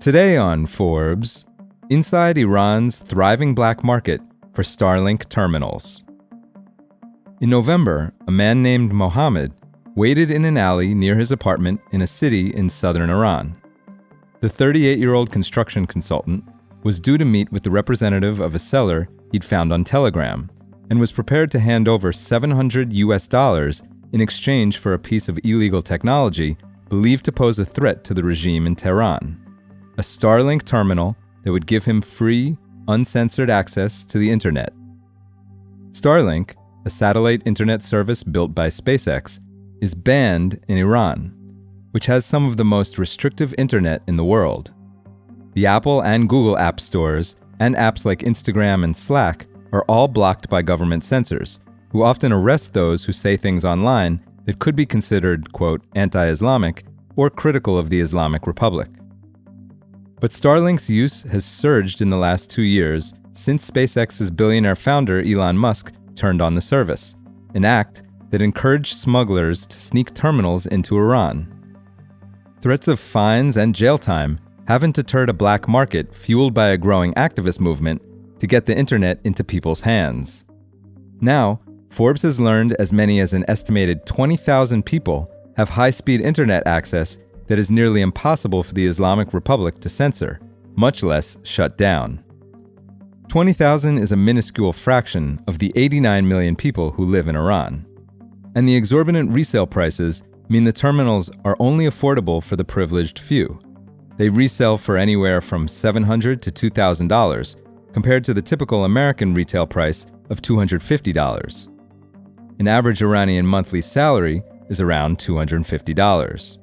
Today on Forbes, inside Iran's thriving black market for Starlink terminals. In November, a man named Mohammed waited in an alley near his apartment in a city in southern Iran. The 38-year-old construction consultant was due to meet with the representative of a seller he'd found on Telegram and was prepared to hand over $700 in exchange for a piece of illegal technology believed to pose a threat to the regime in Tehran. A Starlink terminal that would give him free, uncensored access to the internet. Starlink, a satellite internet service built by SpaceX, is banned in Iran, which has some of the most restrictive internet in the world. The Apple and Google app stores and apps like Instagram and Slack are all blocked by government censors, who often arrest those who say things online that could be considered, quote, anti-Islamic or critical of the Islamic Republic. But Starlink's use has surged in the last 2 years since SpaceX's billionaire founder Elon Musk turned on the service, an act that encouraged smugglers to sneak terminals into Iran. Threats of fines and jail time haven't deterred a black market fueled by a growing activist movement to get the internet into people's hands. Now, Forbes has learned as many as an estimated 20,000 people have high-speed internet access that is nearly impossible for the Islamic Republic to censor, much less shut down. 20,000 is a minuscule fraction of the 89 million people who live in Iran. And the exorbitant resale prices mean the terminals are only affordable for the privileged few. They resell for anywhere from $700 to $2,000, compared to the typical American retail price of $250. An average Iranian monthly salary is around $250.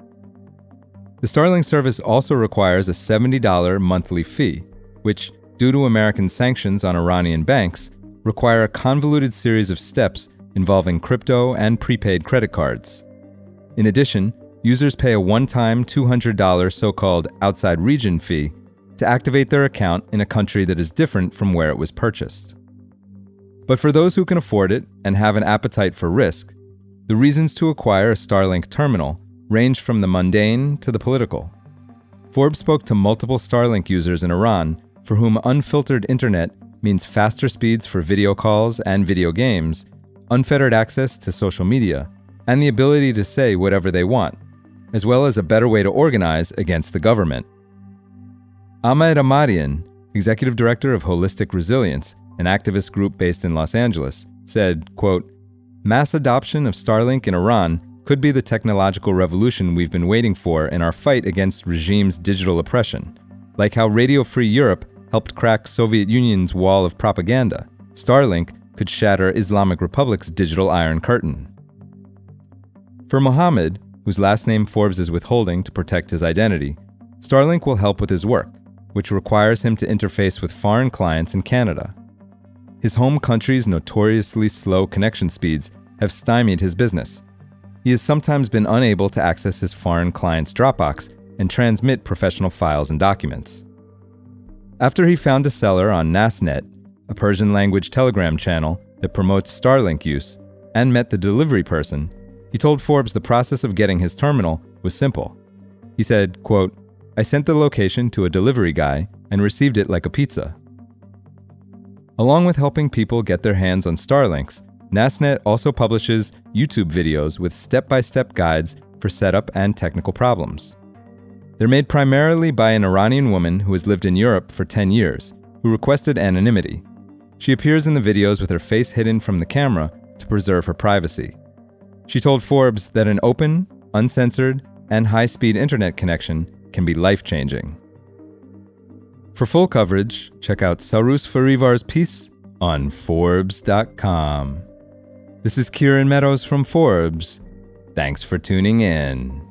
The Starlink service also requires a $70 monthly fee, which, due to American sanctions on Iranian banks, require a convoluted series of steps involving crypto and prepaid credit cards. In addition, users pay a one-time $200 so-called outside region fee to activate their account in a country that is different from where it was purchased. But for those who can afford it and have an appetite for risk, the reasons to acquire a Starlink terminal range from the mundane to the political. Forbes spoke to multiple Starlink users in Iran for whom unfiltered internet means faster speeds for video calls and video games, unfettered access to social media, and the ability to say whatever they want, as well as a better way to organize against the government. Ahmed Ahmadian, executive director of Holistic Resilience, an activist group based in Los Angeles, said, quote, "Mass adoption of Starlink in Iran could be the technological revolution we've been waiting for in our fight against regime's digital oppression. Like how Radio Free Europe helped crack Soviet Union's wall of propaganda, Starlink could shatter Islamic Republic's digital Iron Curtain." For Mohammed, whose last name Forbes is withholding to protect his identity, Starlink will help with his work, which requires him to interface with foreign clients in Canada. His home country's notoriously slow connection speeds have stymied his business. He has sometimes been unable to access his foreign client's Dropbox and transmit professional files and documents. After he found a seller on Nasnet, a Persian-language Telegram channel that promotes Starlink use, and met the delivery person, he told Forbes the process of getting his terminal was simple. He said, quote, "I sent the location to a delivery guy and received it like a pizza." Along with helping people get their hands on Starlinks, Nasnet also publishes YouTube videos with step-by-step guides for setup and technical problems. They're made primarily by an Iranian woman who has lived in Europe for 10 years, who requested anonymity. She appears in the videos with her face hidden from the camera to preserve her privacy. She told Forbes that an open, uncensored, and high-speed internet connection can be life-changing. For full coverage, check out Sarus Farivar's piece on forbes.com. This is Kieran Meadows from Forbes. Thanks for tuning in.